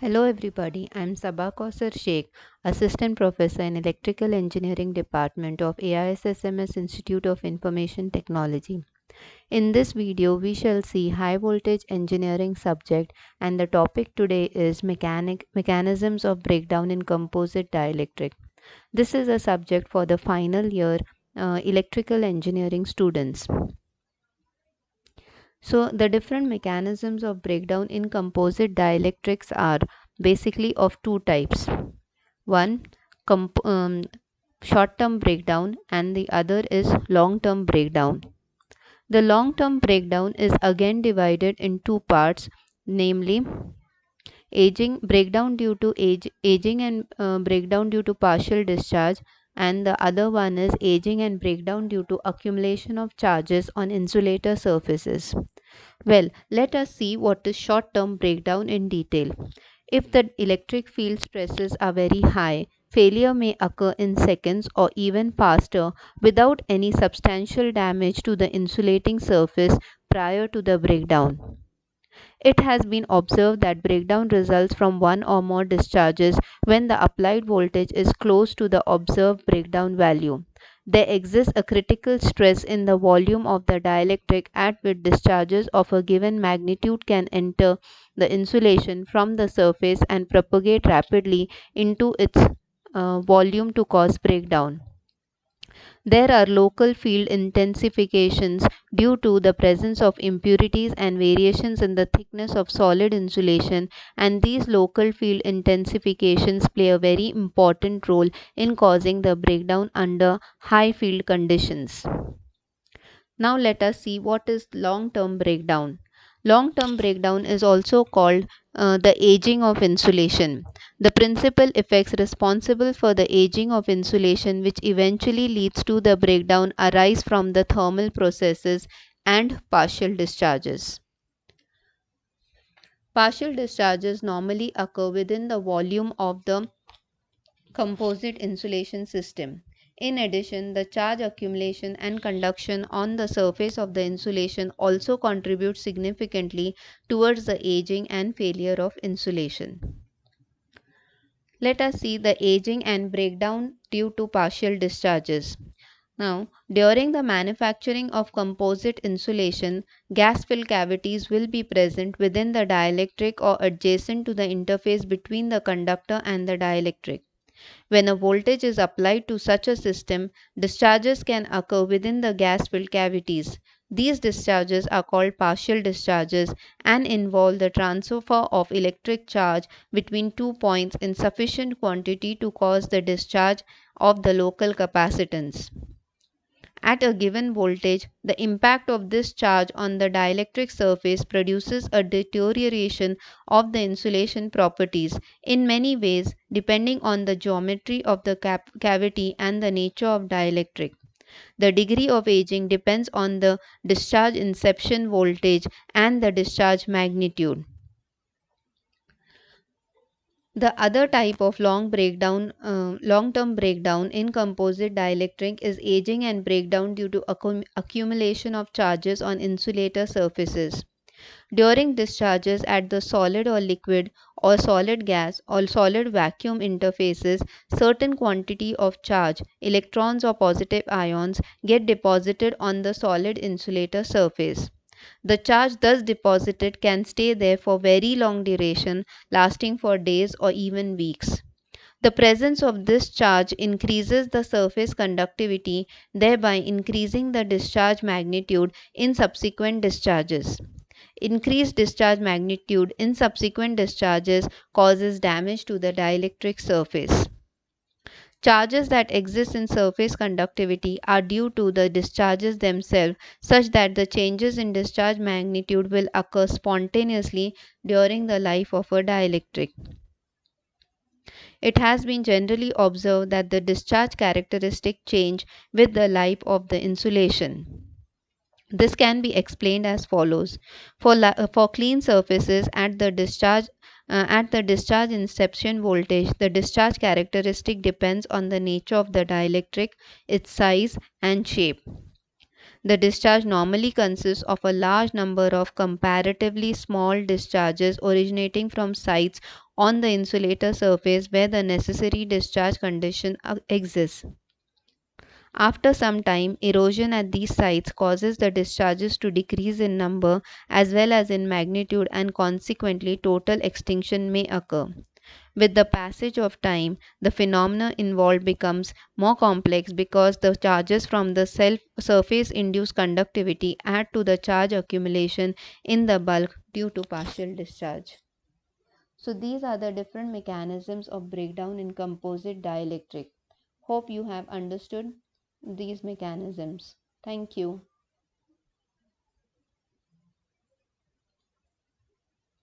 Hello everybody, I am S.M.Shaikh, Assistant Professor in Electrical Engineering Department of AISSMS Institute of Information Technology. In this video, we shall see high voltage engineering subject, and the topic today is mechanisms of breakdown in composite dielectric. This is a subject for the final year electrical engineering students. So the different mechanisms of breakdown in composite dielectrics are basically of two types. One, short-term breakdown, and the other is long-term breakdown. The long-term breakdown is again divided in two parts, namely aging breakdown due to aging and breakdown due to partial discharge, and the other one is aging and breakdown due to accumulation of charges on insulator surfaces. Well, let us see what is short-term breakdown in detail. If the electric field stresses are very high, failure may occur in seconds or even faster without any substantial damage to the insulating surface prior to the breakdown. It has been observed that breakdown results from one or more discharges when the applied voltage is close to the observed breakdown value. There exists a critical stress in the volume of the dielectric at which discharges of a given magnitude can enter the insulation from the surface and propagate rapidly into its volume to cause breakdown. There are local field intensifications due to the presence of impurities and variations in the thickness of solid insulation, and these local field intensifications play a very important role in causing the breakdown under high field conditions. Now let us see what is long-term breakdown. Long-term breakdown is also called the aging of insulation. The principal effects responsible for the aging of insulation, which eventually leads to the breakdown, arise from the thermal processes and partial discharges. Partial discharges normally occur within the volume of the composite insulation system. In addition, the charge accumulation and conduction on the surface of the insulation also contribute significantly towards the aging and failure of insulation. Let us see the aging and breakdown due to partial discharges. Now, during the manufacturing of composite insulation, gas-filled cavities will be present within the dielectric or adjacent to the interface between the conductor and the dielectric. When a voltage is applied to such a system, discharges can occur within the gas-filled cavities. These discharges are called partial discharges and involve the transfer of electric charge between 2 points in sufficient quantity to cause the discharge of the local capacitance. At a given voltage, the impact of this charge on the dielectric surface produces a deterioration of the insulation properties in many ways depending on the geometry of the cavity and the nature of dielectric. The degree of aging depends on the discharge inception voltage and the discharge magnitude. The other type of long-term breakdown in composite dielectric is aging and breakdown due to accumulation of charges on insulator surfaces. During discharges at the solid or liquid or solid gas or solid vacuum interfaces, certain quantity of charge, electrons or positive ions, get deposited on the solid insulator surface. The charge thus deposited can stay there for very long duration, lasting for days or even weeks. The presence of this charge increases the surface conductivity, thereby increasing the discharge magnitude in subsequent discharges. Increased discharge magnitude in subsequent discharges causes damage to the dielectric surface. Charges that exist in surface conductivity are due to the discharges themselves, such that the changes in discharge magnitude will occur spontaneously during the life of a dielectric. It has been generally observed that the discharge characteristic change with the life of the insulation. This can be explained as follows. For clean surfaces at the discharge inception voltage, the discharge characteristic depends on the nature of the dielectric, its size and shape. The discharge normally consists of a large number of comparatively small discharges originating from sites on the insulator surface where the necessary discharge condition exists. After some time, erosion at these sites causes the discharges to decrease in number as well as in magnitude, and consequently total extinction may occur. With the passage of time, the phenomena involved becomes more complex because the charges from the surface induced conductivity add to the charge accumulation in the bulk due to partial discharge. So these are the different mechanisms of breakdown in composite dielectric. Hope you have understood these mechanisms. Thank you.